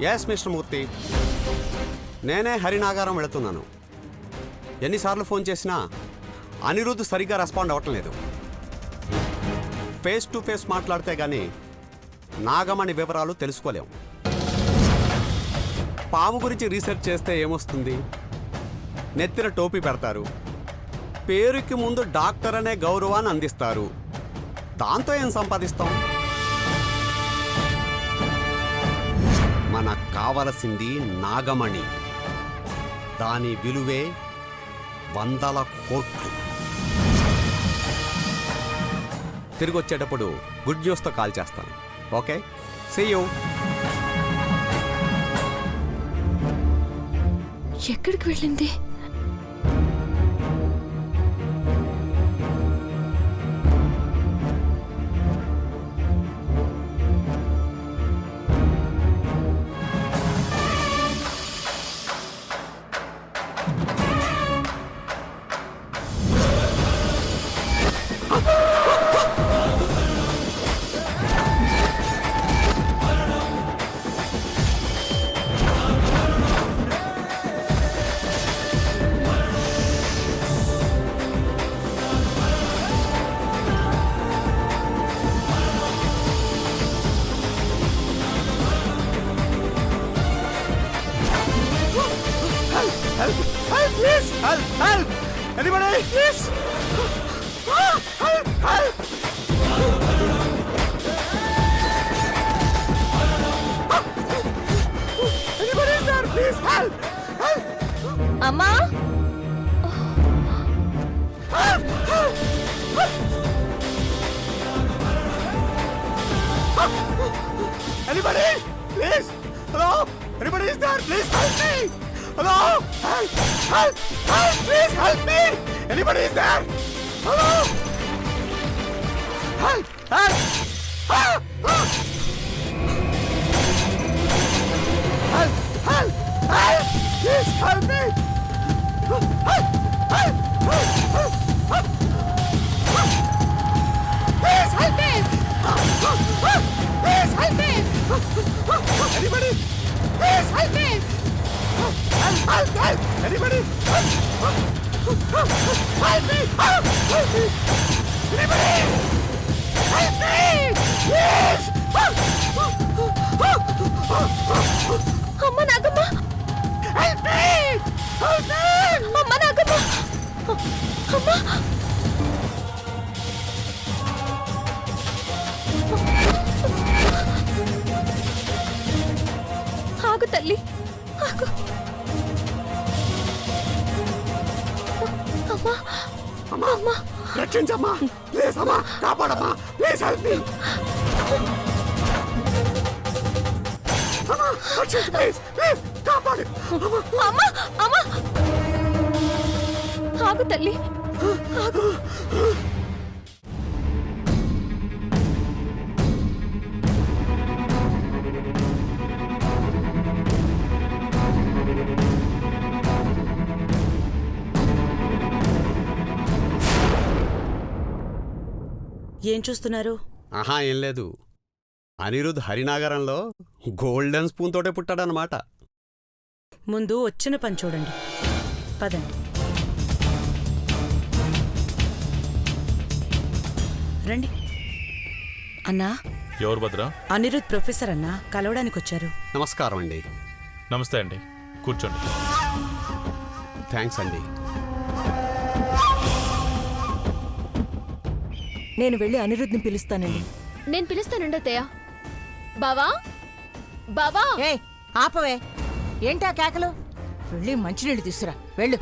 Yes mister మూర్తి, నేనే హరినాగారం వెళుతున్నాను. ఎన్నిసార్లు ఫోన్ చేసినా అనిరుద్ధ్ సరిగ్గా రెస్పాండ్ అవ్వటం లేదు. ఫేస్ టు ఫేస్ మాట్లాడితే గానీ నాగమణి వివరాలు తెలుసుకోలేం. పాము గురించి రీసెర్చ్ చేస్తే ఏమొస్తుంది? నెత్తిన టోపీ పెడతారు, పేరుకి ముందు డాక్టర్ అనే గౌరవాన్ని అందిస్తారు. దాంతో ఏం సంపాదిస్తాం? మనకు కావలసింది నాగమణి. దాని విలువే 100 కోట్లు. తిరిగి వచ్చేటప్పుడు గుడ్ న్యూస్తో కాల్ చేస్తాను. Okay, see you. ఎక్కడికి వెళ్ళింది? Please, help! Anybody, please! Help! Anybody is there? Please, help! అమ్మా, Anybody, please! Hello? Anybody is there? Please help me! Hello? Help! Please help me! Anybody is there? Hello? Help! Please help me! Please help me! Please help me! Anybody? Please help me! Help! Anybody? Help me! Anybody? Help me! Please! అమ్మ Nagamma, Help me! అమ్మ నాగమ్మ, అమ్మ. ఆగు తల్లి, ఆగు. అమ్మా, అమ్మా, రక్షించమ్మా! Please అమ్మా, కాపాడమ్మా! Please help me! అమ్మా, రక్షించు ప్లీజ్! ప్లీజ్ కాపాడు! అమ్మా, అమ్మా, ఆగు తల్లి, ఆగు. ఏం చూస్తున్నారు? ఆహా, ఏం లేదు. అనిరుద్ధ్ హరినాగరంలో గోల్డెన్ స్పూన్ తోటే పుట్టాడనమాట. ముందు వచ్చిన పని చూడండి. పదండి, రండి. అన్నా, ఎవరు భద్ర? అనిరుద్ధ్ ప్రొఫెసర్ అన్నా కలవడానికి వచ్చారు. నమస్కారం అండి. నమస్తే అండి, కూర్చోండి. థ్యాంక్స్ అండి. నేను వెళ్ళి అనిరుద్ధ్ని పిలుస్తానండి. నేను పిలుస్తానండి అత్తయ్య. బావా, బావా. ఏ ఆపవే, ఏంటా కేకలు? వెళ్ళి మంచినీళ్ళు తీసుకురా, వెళ్ళు.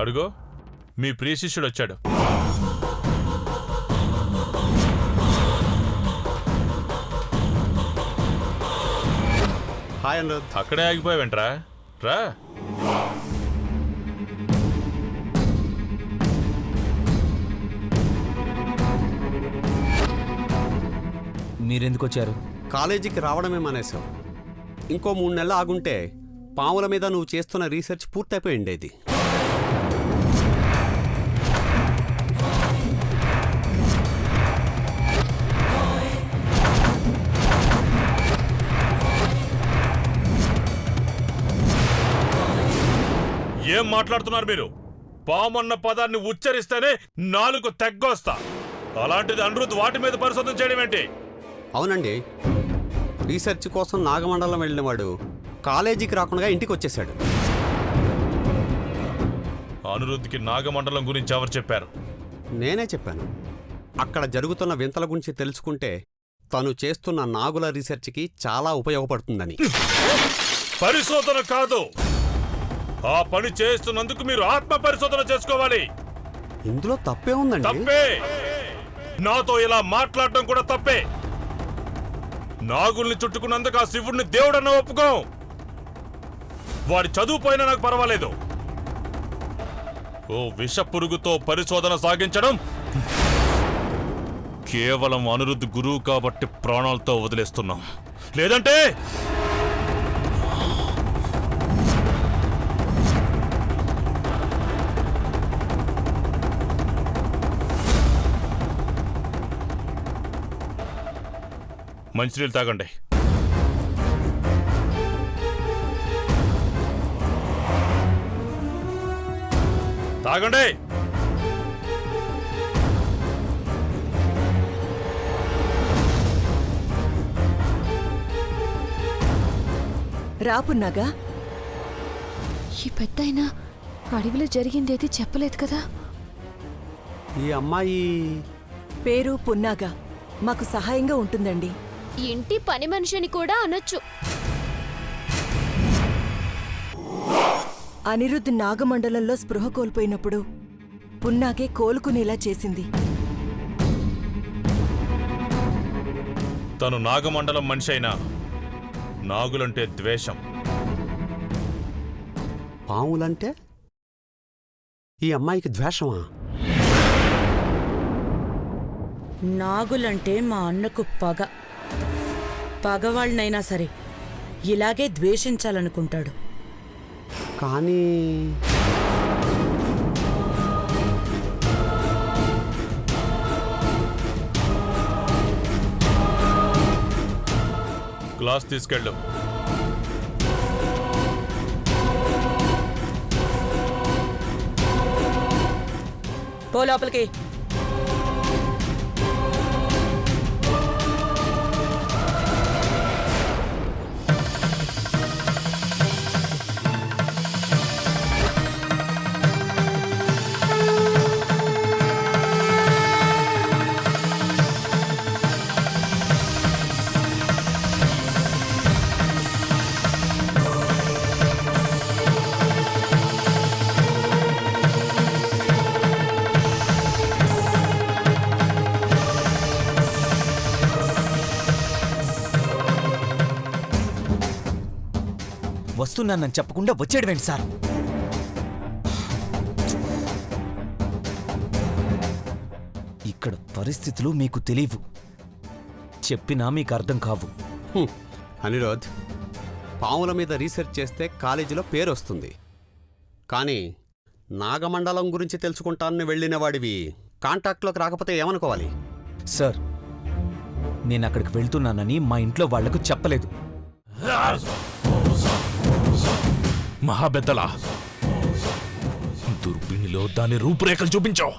అడుగో, మీ ప్రియ శిష్యుడు వచ్చాడు. హాయ్ అనిరుద్ధ్. అక్కడే ఆగిపోయావేంట్రా? రా. మీరెందుకు వచ్చారు? కాలేజీకి రావడమే మానేశావు. ఇంకో 3 నెలలు ఆగుంటే పాముల మీద నువ్వు చేస్తున్న రీసెర్చ్ పూర్తయిపోయి ఉండేది. ఏం మాట్లాడుతున్నారు మీరు? పామన్న పదాన్ని ఉచ్చరిస్తేనే నాలుగు తెగ్గొస్తా. అలాంటిది అనిరుద్ధ్ వాటి మీద పరిశోధన చేయడం ఏంటి? అవునండి, రీసెర్చ్ కోసం నాగమండలం వెళ్ళినవాడు కాలేజీకి రాకుండా ఇంటికి వచ్చేసాడు. అనిరుద్ధ్కి నాగమండలం గురించి ఎవరు చెప్పారు? నేనే చెప్పాను. అక్కడ జరుగుతున్న వింతల గురించి తెలుసుకుంటే తను చేస్తున్న నాగుల రీసెర్చ్కి చాలా ఉపయోగపడుతుందని. పరిశోధన కాదు, ఆ పని చేస్తున్నందుకు మీరు ఆత్మ పరిశోధన చేసుకోవాలి. ఇందులో తప్పే ఉందండి. తప్పే. నాతో ఇలా మాట్లాడటం కూడా తప్పే. నాగుల్ని చుట్టుకున్నందుకు ఆ శివుడిని దేవుడన్న ఒప్పుకో. వాడి చదువుపోయినా నాకు పర్వాలేదు. ఓ విష పురుగుతో పరిశోధన సాగించడం కేవలం అనిరుద్ధ్ గురువు కాబట్టి ప్రాణాలతో వదిలేస్తున్నాం. లేదంటే మంచినీళ్ళు తాగండి. తాగండి. రాపున్నాగా ఈ పెద్దాయన అడవిలో జరిగిందేది చెప్పలేదు కదా? ఈ అమ్మాయి పేరు పున్నాగా, మాకు సహాయంగా ఉంటుందండి. ఇంటి పని మనిషిని కూడా అనొచ్చు. అనిరుద్ధ్ నాగమండలంలో స్పృహ కోల్పోయినప్పుడు పున్నాగే కోలుకునేలా చేసింది. తను నాగమండలం మనిషి అయినా నాగులంటే ద్వేషం. పాములంటే ఈ అమ్మాయికి ద్వేషమా? నాగులంటే మా అన్నకు పగ. పగవాళ్ళనైనా సరే ఇలాగే ద్వేషించాలనుకుంటాడు. కానీ గ్లాస్ తీసుకెళ్ళు. పో లోపలికి. వస్తున్నానని చెప్పకుండా వచ్చేయడమేంటి సార్? ఇక్కడ పరిస్థితులు మీకు తెలియవు, చెప్పినా మీకు అర్థం కావు. అనిరుద్ధ్, పాముల మీద రీసెర్చ్ చేస్తే కాలేజీలో పేరు వస్తుంది. కానీ నాగమండలం గురించి తెలుసుకుంటానని వెళ్ళిన వాడివి కాంటాక్ట్లోకి రాకపోతే ఏమనుకోవాలి? సార్, నేను అక్కడికి వెళ్తున్నానని మా ఇంట్లో వాళ్లకు చెప్పలేదు. మహాబెద్దలా, దుర్బిణిలో దాని రూపురేఖలు చూపించావు.